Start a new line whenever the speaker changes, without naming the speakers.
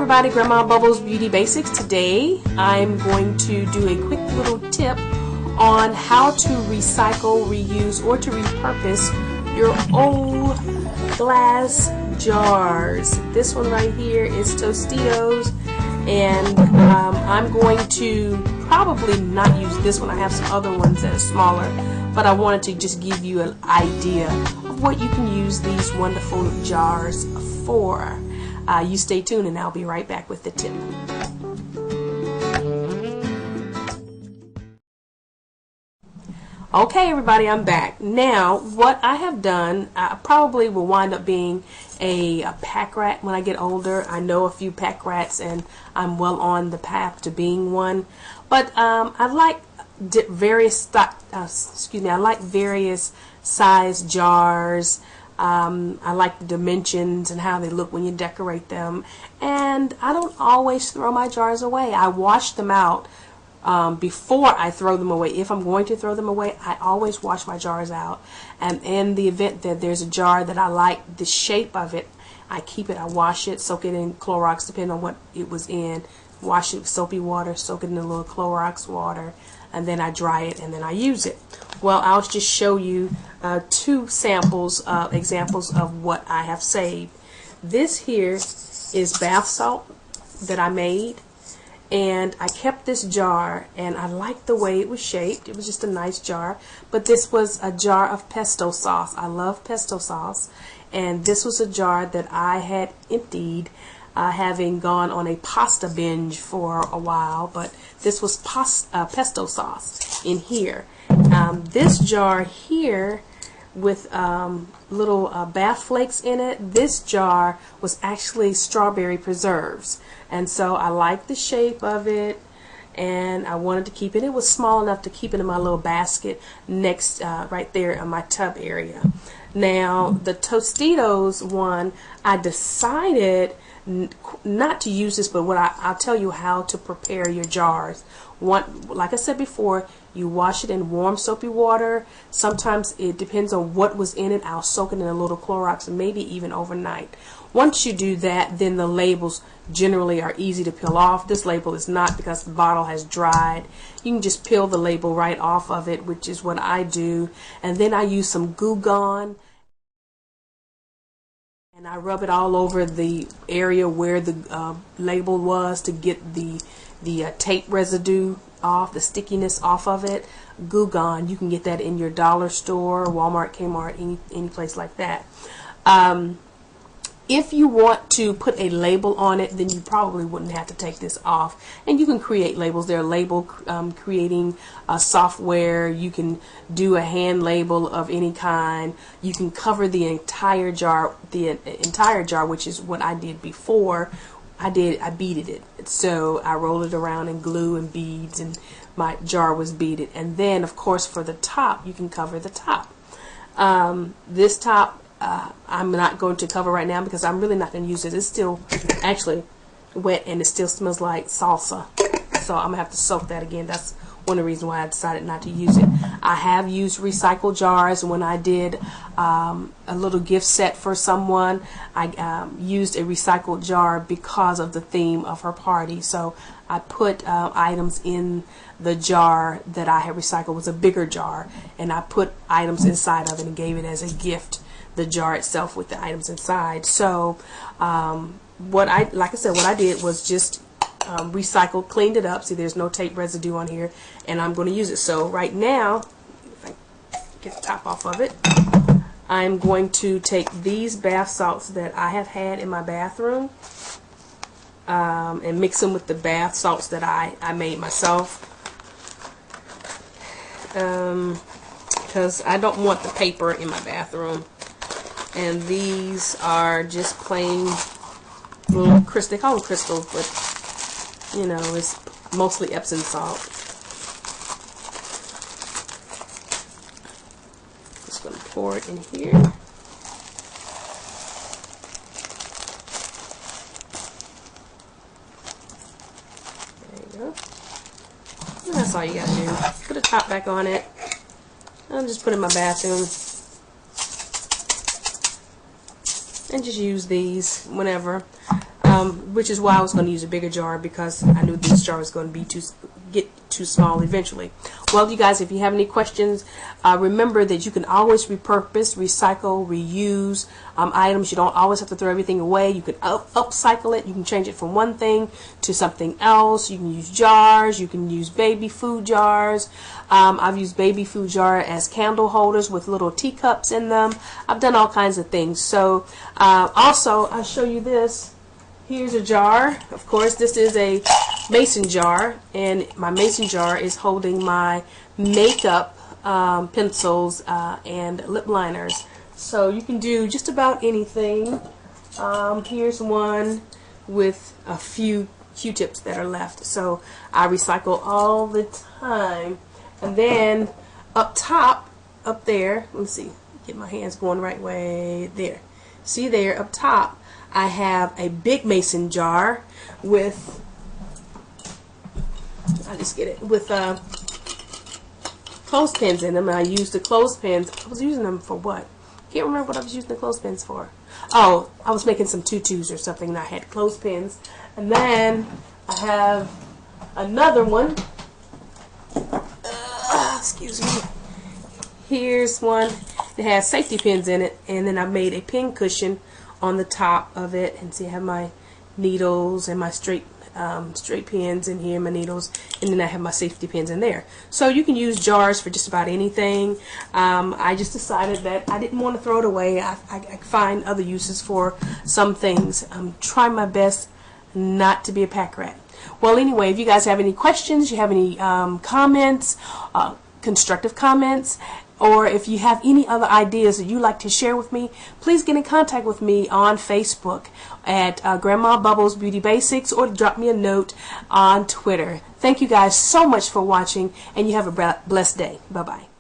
everybody, Grandma Bubbles Beauty Basics. Today I'm going to do a quick little tip on how to recycle, reuse, or to repurpose your old glass jars. This one right here is Tostitos, and I'm going to probably not use this one. I have some other ones that are smaller, but I wanted to just give you an idea of what you can use these wonderful jars for. You stay tuned and I'll be right back with the tip. Okay everybody, I'm back. Now what I have done, probably will wind up being a pack rat when I get older. I know a few pack rats and I'm well on the path to being one. But I like various size jars. I like the dimensions and how they look when you decorate them, and I don't always throw my jars away. I wash them out before I throw them away. If I'm going to throw them away, I always wash my jars out, and in the event that there's a jar that I like the shape of it, I keep it, I wash it, soak it in Clorox depending on what it was in, wash it with soapy water, soak it in a little Clorox water, and then I dry it and then I use it. Well, I'll just show you two examples of what I have saved. This here is bath salt that I made, and I kept this jar, and I liked the way it was shaped. It was just a nice jar, but this was a jar of pesto sauce. I love pesto sauce, and this was a jar that I had emptied, having gone on a pasta binge for a while, but this was pesto sauce in here. This jar here with little bath flakes in it, this jar was actually strawberry preserves, and so I liked the shape of it and I wanted to keep it. It was small enough to keep it in my little basket next right there in my tub area. Now the Tostitos one, I decided not to use this, but I'll tell you how to prepare your jars. Like I said before, you wash it in warm soapy water. Sometimes it depends on what was in it. I'll soak it in a little Clorox and maybe even overnight. Once you do that, then the labels generally are easy to peel off. This label is not, because the bottle has dried. You can just peel the label right off of it, which is what I do. And then I use some Goo Gone, and I rub it all over the area where the label was to get the tape residue off, the stickiness off of it. Goo Gone, you can get that in your dollar store, Walmart, Kmart, any place like that. If you want to put a label on it, then you probably wouldn't have to take this off. And you can create labels. There are label creating software. You can do a hand label of any kind. You can cover the entire jar, which is what I did before. I beaded it. So I rolled it around in glue and beads, and my jar was beaded. And then, of course, for the top, you can cover the top. This top, I'm not going to cover right now because I'm really not going to use it. It's still actually wet and it still smells like salsa. So I'm going to have to soak that again. That's one of the reasons why I decided not to use it. I have used recycled jars when I did a little gift set for someone. I used a recycled jar because of the theme of her party. So I put items in the jar that I had recycled. It was a bigger jar, and I put items inside of it and gave it as a gift, the jar itself with the items inside. So what I did was just recycled, cleaned it up. See, there's no tape residue on here, and I'm going to use it. So right now, if I get the top off of it, I'm going to take these bath salts that I have had in my bathroom and mix them with the bath salts that I made myself, because I don't want the paper in my bathroom. And these are just plain little crystals. They call them crystals, but you know, it's mostly Epsom salt. Just going to pour it in here. There you go. And that's all you got to do. Put a top back on it. I'll just put it in my bathroom. And just use these whenever. which is why I was going to use a bigger jar, because I knew this jar was going to be get too small eventually. Well, you guys, if you have any questions, remember that you can always repurpose, recycle, reuse items. You don't always have to throw everything away. You can upcycle it. You can change it from one thing to something else. You can use jars. You can use baby food jars. I've used baby food jar as candle holders with little teacups in them. I've done all kinds of things. So also, I'll show you this. Here's a jar. Of course, this is a mason jar, and my mason jar is holding my makeup pencils and lip liners. So you can do just about anything. Here's one with a few Q-tips that are left. So I recycle all the time. And then up top, up there, let me see, get my hands going the right way, there. See there, up top, I have a big mason jar with, I just get it, with clothespins in them. And I use the clothespins. I was using them for what? Can't remember what I was using the clothespins for. Oh, I was making some tutus or something, and I had clothespins. And then I have another one. Excuse me. Here's one that has safety pins in it, and then I made a pin cushion on the top of it. And see, I have my needles and my straight pins in here, my needles, and then I have my safety pins in there. So you can use jars for just about anything. I just decided that I didn't want to throw it away. I find other uses for some things. I'm trying my best not to be a pack rat. Well, anyway, if you guys have any questions, you have any comments, constructive comments, or if you have any other ideas that you'd like to share with me, please get in contact with me on Facebook at Grandma Bubbles Beauty Basics, or drop me a note on Twitter. Thank you guys so much for watching, and you have a blessed day. Bye-bye.